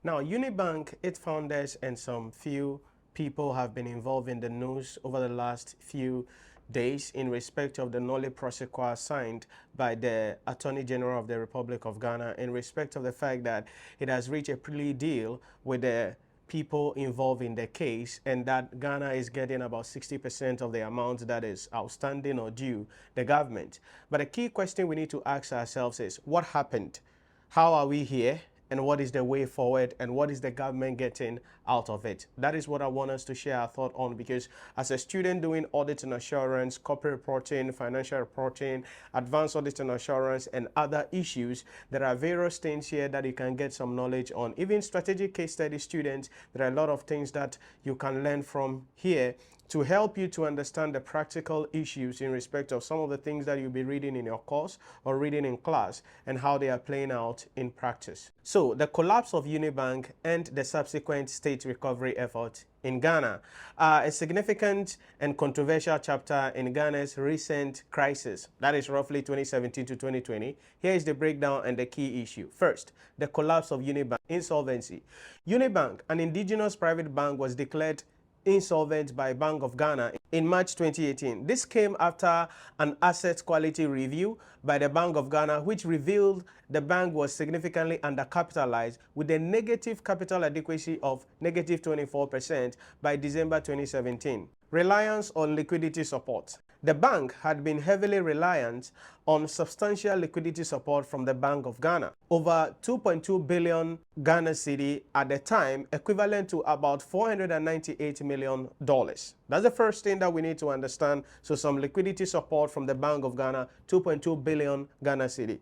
Now, UniBank, its founders and some few people have been involved in the news over the last few days in respect of the nolle prosequi signed by the Attorney General of the Republic of Ghana in respect of the fact that it has reached a plea deal with the people involved in the case and that Ghana is getting about 60% of the amount that is outstanding or due the government. But the key question we need to ask ourselves is, what happened? How are we here? And what is the way forward, and what is the government getting out of it? That is what I want us to share our thought on, because as a student doing audit and assurance, corporate reporting, financial reporting, advanced audit and assurance, and other issues, there are various things here that you can get some knowledge on. Even strategic case study students, there are a lot of things that you can learn from here to help you to understand the practical issues in respect of some of the things that you'll be reading in your course or reading in class and how they are playing out in practice. So, the collapse of UniBank and the subsequent state recovery effort in Ghana are a significant and controversial chapter in Ghana's recent crisis, that is roughly 2017 to 2020. Here is the breakdown and the key issue. First, the collapse of UniBank insolvency. UniBank, an indigenous private bank, was declared insolvent by Bank of Ghana in March 2018. This came after an asset quality review by the Bank of Ghana, which revealed the bank was significantly undercapitalized with a negative capital adequacy of negative 24% by December 2017. Reliance on liquidity support. The bank had been heavily reliant on substantial liquidity support from the Bank of Ghana, over 2.2 billion Ghana cedi at the time, equivalent to about $498 million. That's the first thing that we need to understand. So some liquidity support from the Bank of Ghana, 2.2 billion Ghana cedi.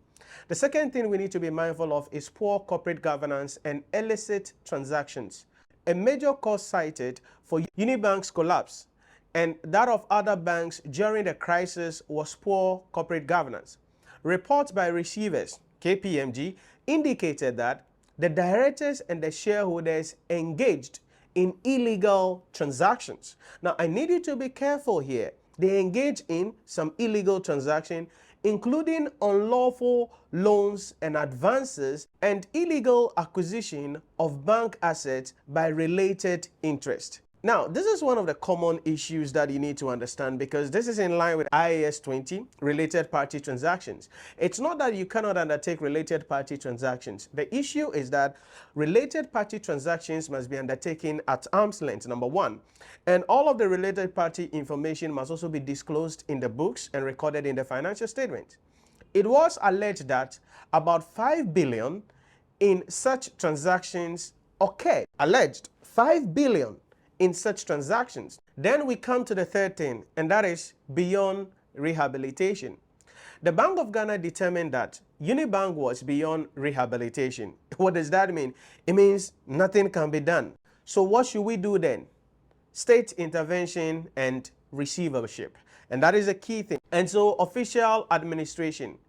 The second thing we need to be mindful of is poor corporate governance and illicit transactions. A major cause cited for UniBank's collapse and that of other banks during the crisis was poor corporate governance. Reports by receivers, KPMG, indicated that the directors and the shareholders engaged in illegal transactions. Now, I need you to be careful here. They engage in some illegal transaction, including unlawful loans and advances and illegal acquisition of bank assets by related interest. Now, this is one of the common issues that you need to understand, because this is in line with IAS 20, related party transactions. It's not that you cannot undertake related party transactions. The issue is that related party transactions must be undertaken at arm's length, number one. And all of the related party information must also be disclosed in the books and recorded in the financial statement. It was alleged that about 5 billion in such transactions occurred. Alleged 5 billion in such transactions. Then we come to the third thing, and that is beyond rehabilitation. The Bank of Ghana determined that UniBank was beyond rehabilitation. What does that mean? It means nothing can be done. So what should we do then? State intervention and receivership. And that is a key thing. And so official administration.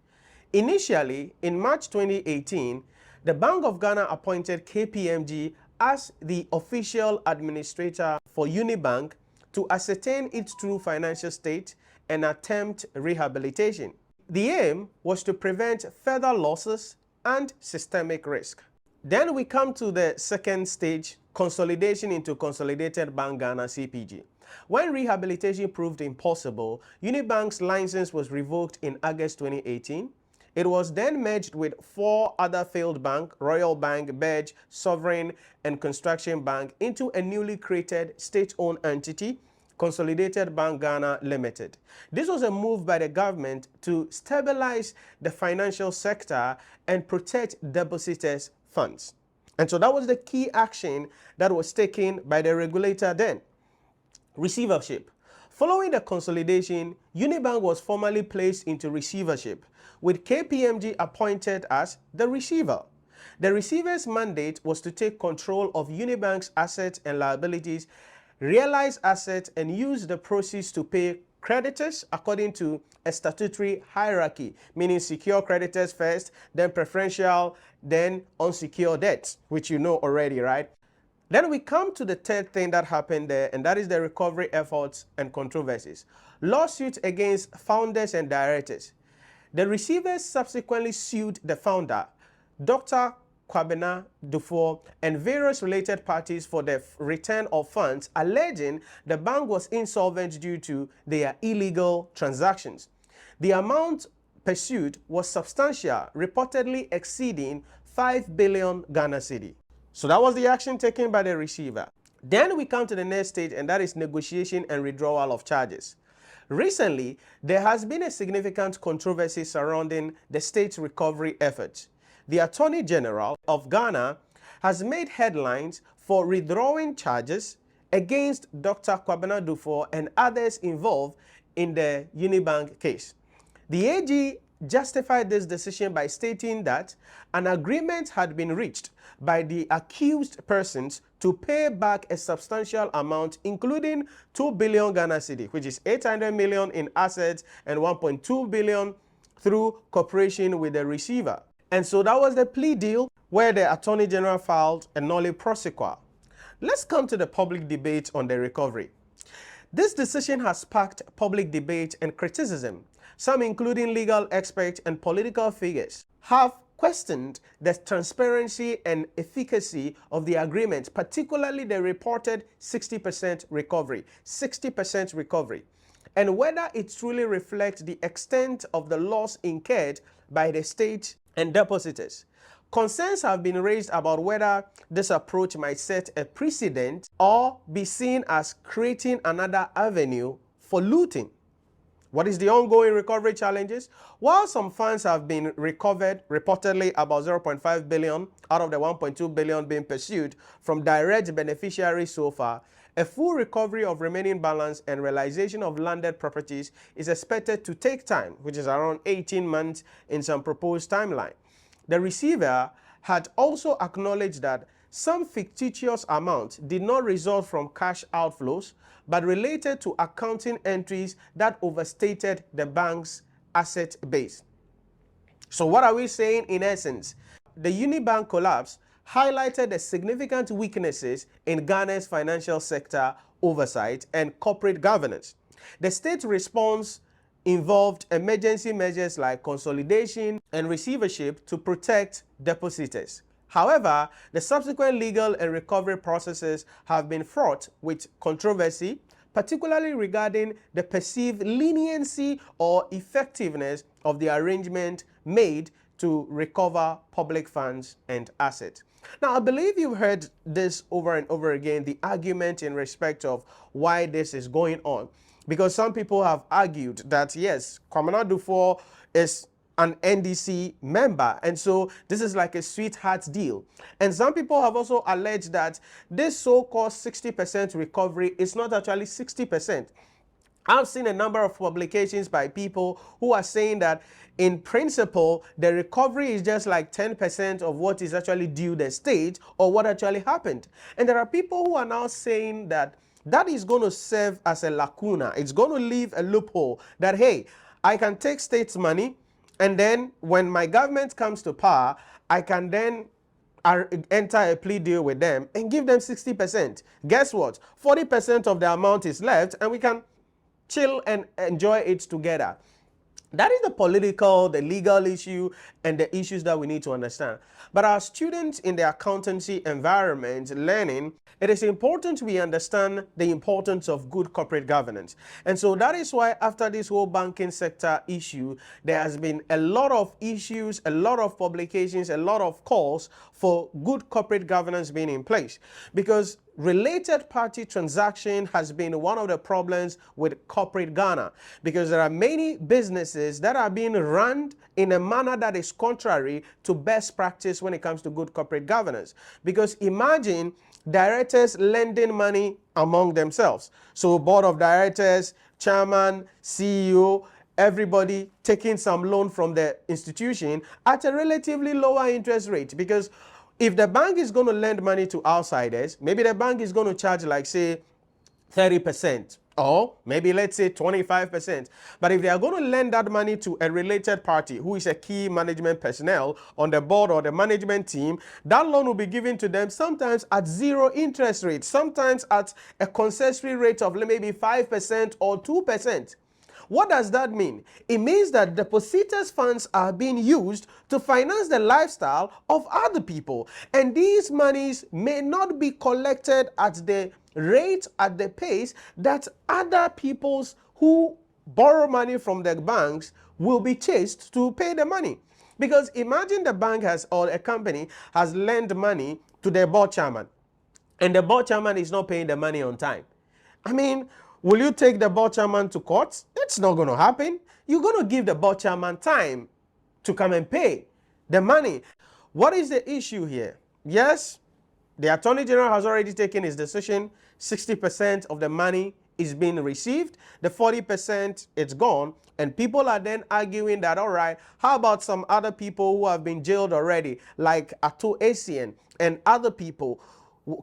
Initially, in March 2018, the Bank of Ghana appointed KPMG as the official administrator for UniBank to ascertain its true financial state and attempt rehabilitation. The aim was to prevent further losses and systemic risk. Then we come to the second stage, consolidation into Consolidated Bank Ghana (CPG). When rehabilitation proved impossible, UniBank's license was revoked in August 2018. It was then merged with 4 other failed banks, Royal Bank, Badge, Sovereign, and Construction Bank, into a newly created state-owned entity, Consolidated Bank Ghana Limited. This was a move by the government to stabilize the financial sector and protect depositors' funds. And so that was the key action that was taken by the regulator then. Receivership. Following the consolidation, UniBank was formally placed into receivership, with KPMG appointed as the receiver. The receiver's mandate was to take control of UniBank's assets and liabilities, realize assets, and use the proceeds to pay creditors according to a statutory hierarchy, meaning secure creditors first, then preferential, then unsecured debts, which you know already, right? Then we come to the third thing that happened there, and that is the recovery efforts and controversies. Lawsuits against founders and directors. The receivers subsequently sued the founder, Dr. Kwabena Dufour, and various related parties for the return of funds, alleging the bank was insolvent due to their illegal transactions. The amount pursued was substantial, reportedly exceeding 5 billion Ghana cedi. So that was the action taken by the receiver. Then we come to the next stage, and that is negotiation and withdrawal of charges. Recently, there has been a significant controversy surrounding the state's recovery efforts. The Attorney General of Ghana has made headlines for withdrawing charges against Dr. Kwabena Dufour and others involved in the UniBank case. The AG justified this decision by stating that an agreement had been reached by the accused persons to pay back a substantial amount, including 2 billion Ghana cedi, which is 800 million in assets and 1.2 billion through cooperation with the receiver. And so that was the plea deal where the Attorney General filed a nolle prosequi. Let's come to the public debate on the recovery. This decision has sparked public debate and criticism. Some, including legal experts and political figures, have questioned the transparency and efficacy of the agreement, particularly the reported 60% recovery, and whether it truly reflects the extent of the loss incurred by the state and depositors. Concerns have been raised about whether this approach might set a precedent or be seen as creating another avenue for looting. What is the ongoing recovery challenges? While some funds have been recovered, reportedly about 0.5 billion out of the 1.2 billion being pursued from direct beneficiaries so far, a full recovery of remaining balance and realization of landed properties is expected to take time, which is around 18 months in some proposed timeline. The receiver had also acknowledged that some fictitious amounts did not result from cash outflows, but related to accounting entries that overstated the bank's asset base. So what are we saying in essence? The UniBank collapse highlighted the significant weaknesses in Ghana's financial sector oversight and corporate governance. The state response involved emergency measures like consolidation and receivership to protect depositors. However, the subsequent legal and recovery processes have been fraught with controversy, particularly regarding the perceived leniency or effectiveness of the arrangement made to recover public funds and assets. Now, I believe you've heard this over and over again, the argument in respect of why this is going on. Because some people have argued that, yes, Kwabena Dufour is an NDC member, and so this is like a sweetheart deal. And some people have also alleged that this so-called 60% recovery is not actually 60%. I've seen a number of publications by people who are saying that in principle, the recovery is just like 10% of what is actually due the state or what actually happened. And there are people who are now saying that that is going to serve as a lacuna. It's going to leave a loophole that, hey, I can take state's money, and then when my government comes to power, I can then enter a plea deal with them and give them 60%. Guess what? 40% of the amount is left, and we can chill and enjoy it together. That is the political, the legal issue, and the issues that we need to understand. But our students in the accountancy environment learning, it is important we understand the importance of good corporate governance. And so that is why after this whole banking sector issue, there has been a lot of issues, a lot of publications, a lot of calls for good corporate governance being in place. Because related party transaction has been one of the problems with corporate Ghana, because there are many businesses that are being run in a manner that is contrary to best practice when it comes to good corporate governance. Because imagine directors lending money among themselves. So board of directors, chairman, CEO, everybody taking some loan from the institution at a relatively lower interest rate. Because if the bank is going to lend money to outsiders, maybe the bank is going to charge like, say, 30%, or maybe let's say 25%. But if they are going to lend that money to a related party who is a key management personnel on the board or the management team, that loan will be given to them sometimes at zero interest rate, sometimes at a concessory rate of maybe 5% or 2%. What does that mean? It means that depositors' funds are being used to finance the lifestyle of other people. And these monies may not be collected at the rate, at the pace that other people's who borrow money from the banks will be chased to pay the money. Because imagine the bank has, or a company has lent money to the board chairman, and the board chairman is not paying the money on time. I mean, will you take the board chairman to court? It's not going to happen. You're going to give the board chairman time to come and pay the money. What is the issue here? Yes, the Attorney General has already taken his decision. 60% of the money is being received. The 40% it's gone. And people are then arguing that, all right, how about some other people who have been jailed already, like ACCA and other people?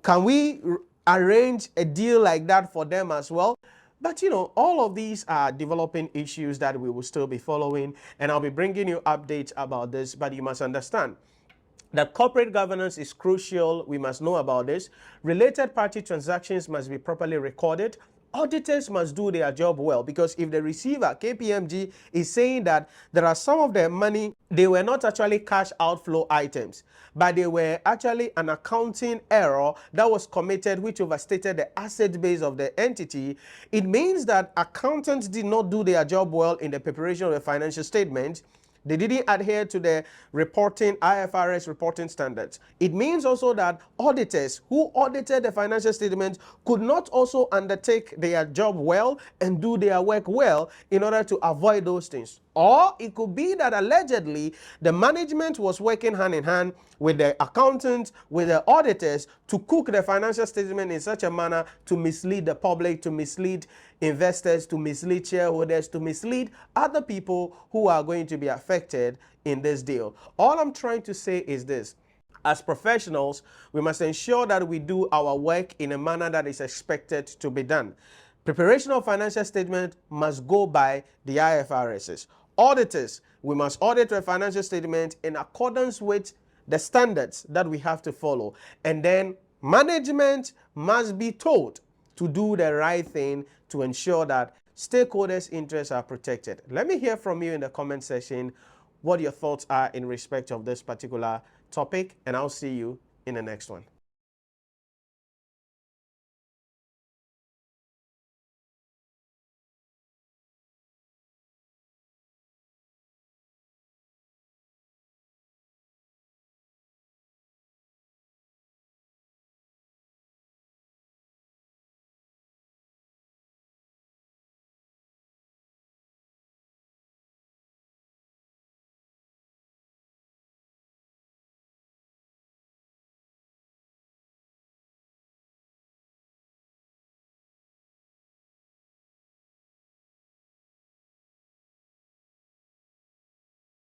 Can we arrange a deal like that for them as well? But you know, all of these are developing issues that we will still be following, and I'll be bringing you updates about this. But you must understand that corporate governance is crucial. We must know about this. Related party transactions must be properly recorded. Auditors must do their job well, because if the receiver, KPMG, is saying that there are some of the money, they were not actually cash outflow items, but they were actually an accounting error that was committed which overstated the asset base of the entity, it means that accountants did not do their job well in the preparation of the financial statement. They didn't adhere to the reporting, IFRS reporting standards. It means also that auditors who audited the financial statements could not also undertake their job well and do their work well in order to avoid those things. Or it could be that allegedly the management was working hand in hand with the accountants, with the auditors to cook the financial statement in such a manner to mislead the public, to mislead investors, to mislead shareholders, to mislead other people who are going to be affected in this deal. All I'm trying to say is this. As professionals, we must ensure that we do our work in a manner that is expected to be done. Preparation of financial statement must go by the IFRSs. Auditors, we must audit a financial statement in accordance with the standards that we have to follow. And then management must be told to do the right thing to ensure that stakeholders' interests are protected. Let me hear from you in the comment section what your thoughts are in respect of this particular topic, and I'll see you in the next one.